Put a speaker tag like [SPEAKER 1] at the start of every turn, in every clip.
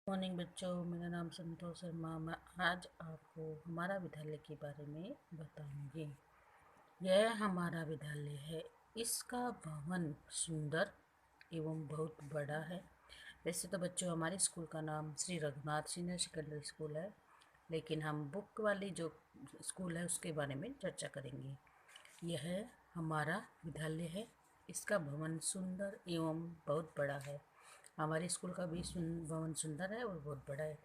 [SPEAKER 1] Morning बच्चों, मेरा नाम संतोष शर्मा। मैं आज आपको हमारा विद्यालय के बारे में बताऊंगी। यह हमारा विद्यालय है। इसका भवन सुंदर एवं बहुत बड़ा है। वैसे तो बच्चों हमारे स्कूल का नाम Shri Raghunath senior secondary school है, लेकिन हम बुक वाली जो स्कूल है उसके बारे में चर्चा करेंगे। यह हमारा विद्यालय है। इसका भवन सुंदर एवं बहुत बड़ा है। हमारे स्कूल का भी भवन सुंदर है और बहुत बड़ा है।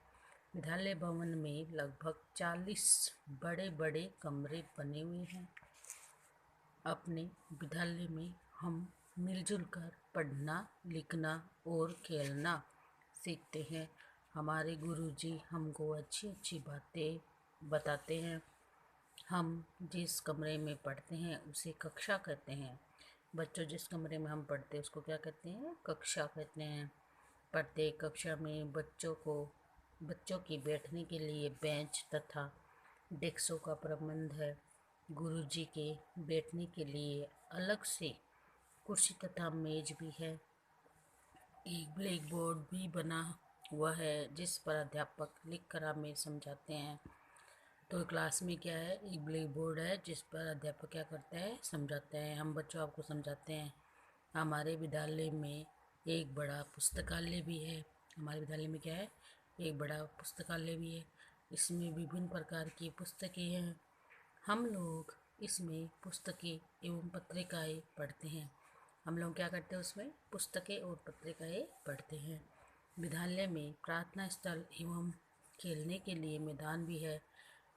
[SPEAKER 1] विद्यालय भवन में लगभग 40 बड़े बड़े कमरे बने हुए हैं। अपने विद्यालय में हम मिलजुल कर पढ़ना, लिखना और खेलना सीखते हैं। हमारे गुरुजी हमको अच्छी अच्छी बातें बताते हैं। हम जिस कमरे में पढ़ते हैं उसे कक्षा कहते हैं। बच्चों, जिस कमरे में हम पढ़ते हैं उसको क्या कहते हैं? कक्षा कहते हैं। प्रत्येक कक्षा में बच्चों की बैठने के लिए बेंच तथा डेस्कों का प्रबंध है। गुरुजी के बैठने के लिए अलग से कुर्सी तथा मेज भी है। एक ब्लैक बोर्ड भी बना हुआ है जिस पर अध्यापक लिखकर हमें समझाते हैं। तो क्लास में क्या है? एक ब्लैक बोर्ड है जिस पर अध्यापक क्या करते हैं? समझाते हैं। हम बच्चों आपको समझाते हैं। हमारे विद्यालय में एक बड़ा पुस्तकालय भी है। हमारे विद्यालय में क्या है? एक बड़ा पुस्तकालय भी है। इसमें विभिन्न प्रकार की पुस्तकें हैं। हम लोग इसमें पुस्तकें एवं पत्रिकाएं पढ़ते हैं। हम लोग क्या करते हैं? उसमें पुस्तकें और पत्रिकाएं पढ़ते हैं। विद्यालय में प्रार्थना स्थल एवं खेलने के लिए मैदान भी है।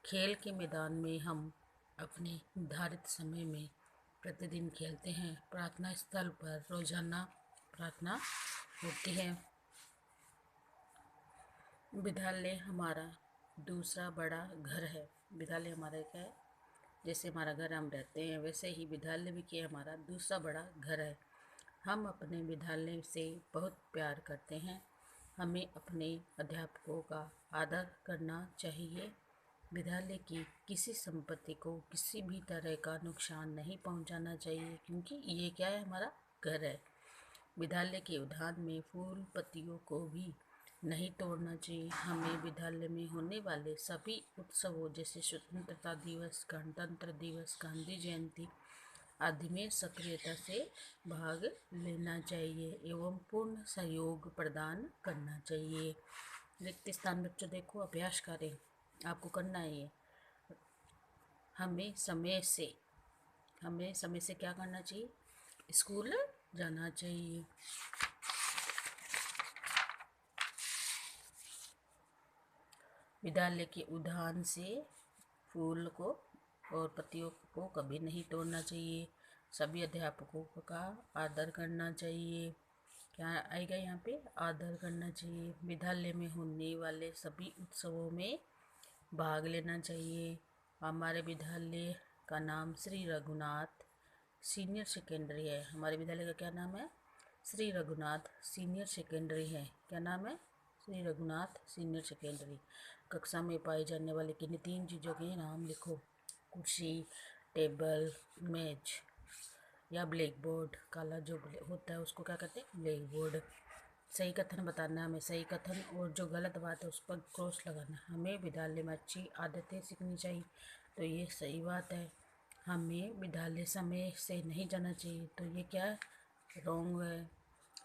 [SPEAKER 1] खेल के मैदान में हम अपने निर्धारित समय में प्रतिदिन खेलते हैं। प्रार्थना स्थल पर रोजाना प्रार्थना होती है। विद्यालय हमारा दूसरा बड़ा घर है। विद्यालय हमारा क्या है? जैसे हमारा घर हम रहते हैं वैसे ही विद्यालय भी क्या हमारा दूसरा बड़ा घर है। हम अपने विद्यालय से बहुत प्यार करते हैं। हमें अपने अध्यापकों का आदर करना चाहिए। विद्यालय की किसी संपत्ति को किसी भी तरह का नुकसान नहीं पहुंचाना चाहिए, क्योंकि ये क्या है? हमारा घर है। विद्यालय के उद्यान में फूल पत्तियों को भी नहीं तोड़ना चाहिए। हमें विद्यालय में होने वाले सभी उत्सवों जैसे स्वतंत्रता दिवस, गणतंत्र दिवस, गांधी जयंती आदि में सक्रियता से भाग लेना चाहिए एवं पूर्ण सहयोग प्रदान करना चाहिए। रिक्त स्थान बच्चों देखो, अभ्यास करें, आपको करना है ये। हमें समय से क्या करना चाहिए? स्कूल जाना चाहिए। विद्यालय के उद्यान से फूल को और पत्तियों को कभी नहीं तोड़ना चाहिए। सभी अध्यापकों का आदर करना चाहिए। क्या आएगा यहाँ पे? आदर करना चाहिए। विद्यालय में होने वाले सभी उत्सवों में भाग लेना चाहिए। हमारे विद्यालय का नाम श्री रघुनाथ सीनियर सेकेंडरी है। हमारे विद्यालय का क्या नाम है? श्री रघुनाथ सीनियर सेकेंडरी है। क्या नाम है? Shri Raghunath senior secondary. कक्षा में पाई जाने वाली किन्हीं 3 चीज़ों के नाम लिखो। कुर्सी, टेबल, मेज या ब्लैक बोर्ड। काला जो होता है उसको क्या कहते हैं? Black board. सही कथन बताना है हमें। सही कथन और जो गलत बात है उस पर क्रॉस लगाना। हमें विद्यालय में अच्छी आदतें सीखनी चाहिए, तो ये सही बात है। हमें विद्यालय समय से नहीं जाना चाहिए, तो ये क्या है? रॉन्ग है।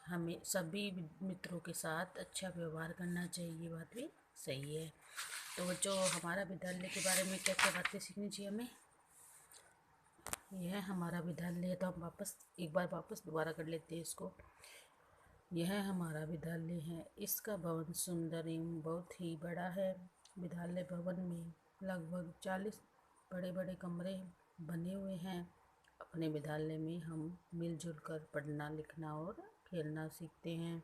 [SPEAKER 1] हमें सभी मित्रों के साथ अच्छा व्यवहार करना चाहिए, ये बात भी सही है। तो बच्चों, हमारा विद्यालय के बारे में क्या क्या बातें सीखनी चाहिए हमें? यह हमारा विद्यालय है, तो हम एक बार वापस दोबारा कर लेते हैं इसको। यह हमारा विद्यालय है। इसका भवन सुंदर एवं बहुत ही बड़ा है। विद्यालय भवन में लगभग 40 बड़े बड़े कमरे बने हुए हैं। अपने विद्यालय में हम मिलजुल कर पढ़ना, लिखना और खेलना सीखते हैं।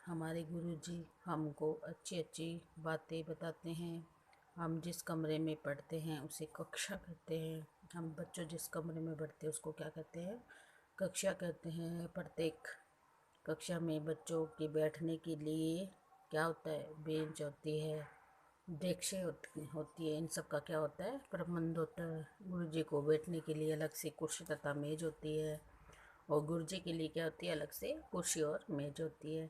[SPEAKER 1] हमारे गुरुजी हमको अच्छी अच्छी बातें बताते हैं। हम जिस कमरे में पढ़ते हैं उसे कक्षा कहते हैं। हम बच्चों जिस कमरे में पढ़ते हैं उसको क्या कहते हैं? कक्षा कहते हैं। प्रत्येक कक्षा में बच्चों के बैठने के लिए क्या होता है? बेंच होती है, डेस्कें होती है। इन सब का क्या होता है? प्रबंध होता है। गुरुजी को बैठने के लिए अलग से कुर्सी तथा मेज होती है, और गुरुजी के लिए क्या होती है? अलग से कुर्सी और मेज होती है।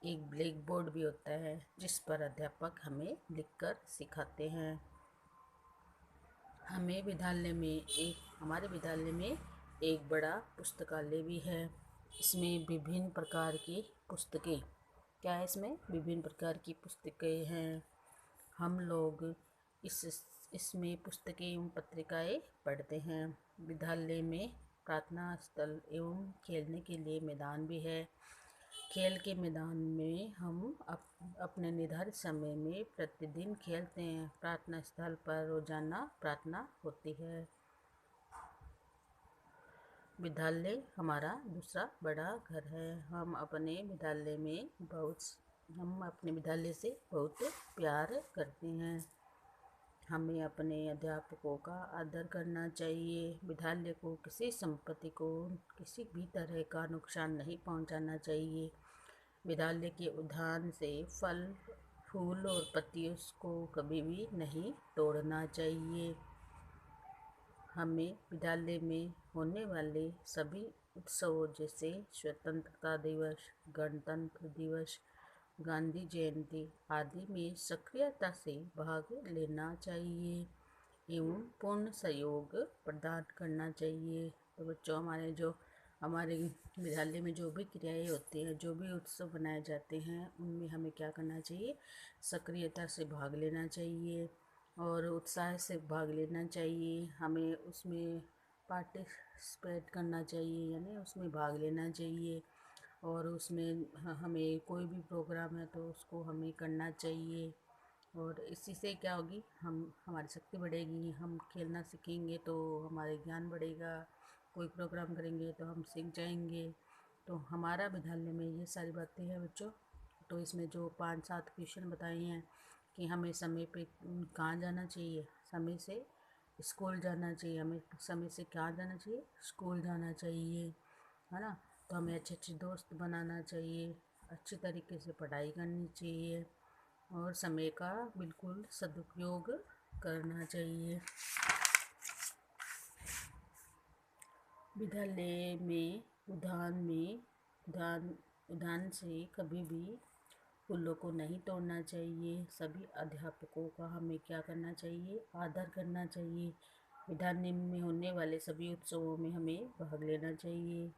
[SPEAKER 1] एक ब्लैक बोर्ड भी होता है जिस पर अध्यापक हमें लिखकर सिखाते हैं। हमारे विद्यालय में एक बड़ा पुस्तकालय भी है। इसमें विभिन्न प्रकार की पुस्तकें क्या है इसमें विभिन्न प्रकार की पुस्तकें हैं। हम लोग इसमें पुस्तकें एवं पत्रिकाएं पढ़ते हैं। विद्यालय में प्रार्थना स्थल एवं खेलने के लिए मैदान भी है। खेल के मैदान में हम अपने निर्धारित समय में प्रतिदिन खेलते हैं। प्रार्थना स्थल पर रोजाना प्रार्थना होती है। विद्यालय हमारा दूसरा बड़ा घर है। हम अपने विद्यालय से बहुत प्यार करते हैं। हमें अपने अध्यापकों का आदर करना चाहिए। विद्यालय को किसी संपत्ति को किसी भी तरह का नुकसान नहीं पहुंचाना चाहिए। विद्यालय के उद्यान से फल फूल और पत्तियों को कभी भी नहीं तोड़ना चाहिए। हमें विद्यालय में होने वाले सभी उत्सवों जैसे स्वतंत्रता दिवस, गणतंत्र दिवस, गांधी जयंती आदि में सक्रियता से भाग लेना चाहिए एवं पूर्ण सहयोग प्रदान करना चाहिए। तो बच्चों, हमारे विद्यालय में जो भी क्रियाएं होती हैं, जो भी उत्सव बनाए जाते हैं, उनमें हमें क्या करना चाहिए? सक्रियता से भाग लेना चाहिए और उत्साह से भाग लेना चाहिए। हमें उसमें पार्टिसिपेट करना चाहिए, यानी उसमें भाग लेना चाहिए। और उसमें हमें कोई भी प्रोग्राम है तो उसको हमें करना चाहिए। और इसी से क्या होगी, हमारी शक्ति बढ़ेगी। हम खेलना सीखेंगे तो हमारे ज्ञान बढ़ेगा। कोई प्रोग्राम करेंगे तो हम सीख जाएंगे। तो हमारा विद्यालय में ये सारी बातें हैं बच्चों। तो इसमें जो 5-7 क्वेश्चन बताए हैं कि हमें समय पे कहाँ जाना चाहिए, समय से स्कूल जाना चाहिए। हमें समय से कहाँ जाना चाहिए? स्कूल जाना चाहिए, है ना। तो हमें अच्छे अच्छे दोस्त बनाना चाहिए, अच्छी तरीके से पढ़ाई करनी चाहिए और समय का बिल्कुल सदुपयोग करना चाहिए। विद्यालय में उद्यान से कभी भी फूलों को नहीं तोड़ना चाहिए। सभी अध्यापकों का हमें क्या करना चाहिए? आदर करना चाहिए। विद्यालय में होने वाले सभी उत्सवों में हमें भाग लेना चाहिए।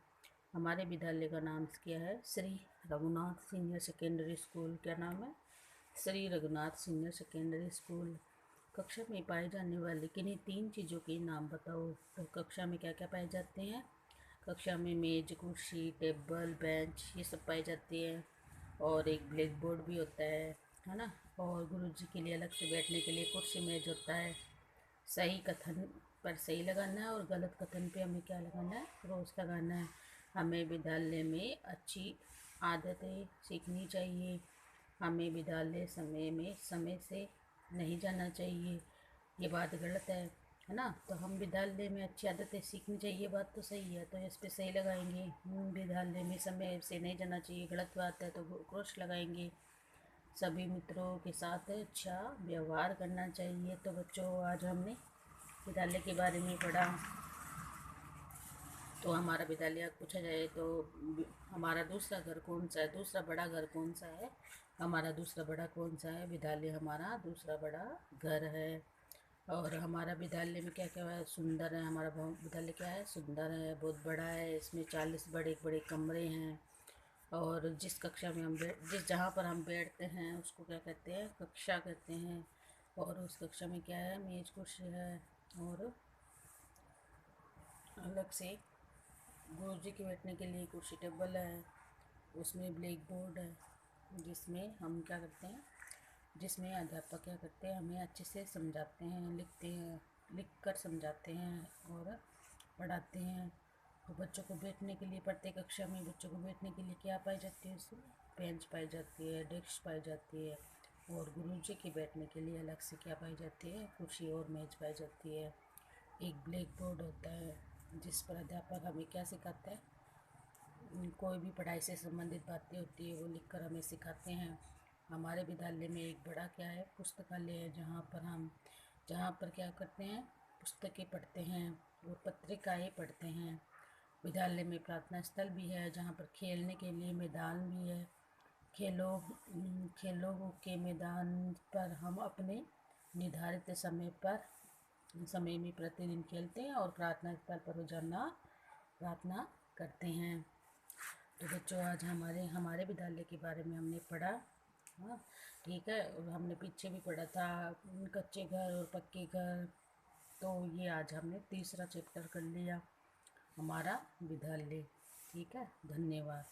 [SPEAKER 1] हमारे विद्यालय का नाम क्या है? Shri Raghunath senior secondary school. क्या नाम है? Shri Raghunath senior secondary school. कक्षा में पाए जाने वाले किन्हीं 3 चीज़ों के नाम बताओ। तो कक्षा में क्या क्या पाए जाते हैं? कक्षा में मेज, कुर्सी, टेबल, बेंच, ये सब पाए जाते हैं। और एक ब्लैक बोर्ड भी होता है ना। और गुरुजी के लिए अलग से बैठने के लिए कुर्सी मेज होता है। सही कथन पर सही लगाना है और गलत कथन पे हमें क्या लगाना है? रोज लगाना है। हमें विद्यालय में अच्छी आदतें सीखनी चाहिए। हमें विद्यालय समय से नहीं जाना चाहिए, ये बात गलत है ना। तो हम विद्यालय में अच्छी आदतें सीखनी चाहिए, ये बात तो सही है, तो इस पे सही लगाएंगे। विद्यालय में समय से नहीं जाना चाहिए, गलत बात है, तो क्रॉस लगाएंगे। सभी मित्रों के साथ अच्छा व्यवहार करना चाहिए। तो बच्चों, आज हमने विद्यालय के बारे में पढ़ा। तो हमारा विद्यालय पूछा जाए तो हमारा दूसरा घर कौन सा है? दूसरा बड़ा घर कौन सा है? हमारा दूसरा बड़ा कौन सा है? विद्यालय हमारा दूसरा बड़ा घर है। और हमारा विद्यालय में क्या क्या है? सुंदर है। हमारा विद्यालय क्या है? सुंदर है, बहुत बड़ा है। इसमें 40 बड़े बड़े कमरे हैं। और जिस जहाँ पर हम बैठते हैं उसको क्या कहते हैं? कक्षा कहते हैं। और उस कक्षा में क्या है? मेज कुर्सी है और अलग से गुरुजी के बैठने के लिए कुर्सी टेबल है। उसमें ब्लैक बोर्ड है जिसमें हम क्या करते हैं, जिसमें अध्यापक क्या करते हैं? हमें अच्छे से समझाते हैं, लिख कर समझाते हैं और पढ़ाते हैं। तो बच्चों को बैठने के लिए प्रत्येक कक्षा में बच्चों को बैठने के लिए क्या पाई जाती है? उसमें बेंच पाई जाती है, डेस्क पाई जाती है। और गुरुजी के बैठने के लिए अलग से क्या पाई जाती है? कुर्सी और मेज पाई जाती है। एक ब्लैक बोर्ड होता है जिस पर अध्यापक हमें क्या सिखाते हैं? कोई भी पढ़ाई से संबंधित बातें होती है वो लिखकर हमें सिखाते हैं। हमारे विद्यालय में एक बड़ा क्या है? पुस्तकालय है, जहाँ पर क्या करते हैं? पुस्तकें पढ़ते हैं और पत्रिकाएं पढ़ते हैं। विद्यालय में प्रार्थना स्थल भी है जहाँ पर खेलने के लिए मैदान भी है। खेलों के मैदान पर हम अपने निर्धारित समय में प्रतिदिन खेलते हैं और प्रार्थना स्थल पर रोजाना प्रार्थना करते हैं। तो बच्चों, आज हमारे हमारे विद्यालय के बारे में हमने पढ़ा। हाँ, ठीक है। और हमने पीछे भी पढ़ा था कच्चे घर और पक्के घर। तो ये आज हमने तीसरा चैप्टर कर लिया, हमारा विद्यालय। ठीक है, धन्यवाद।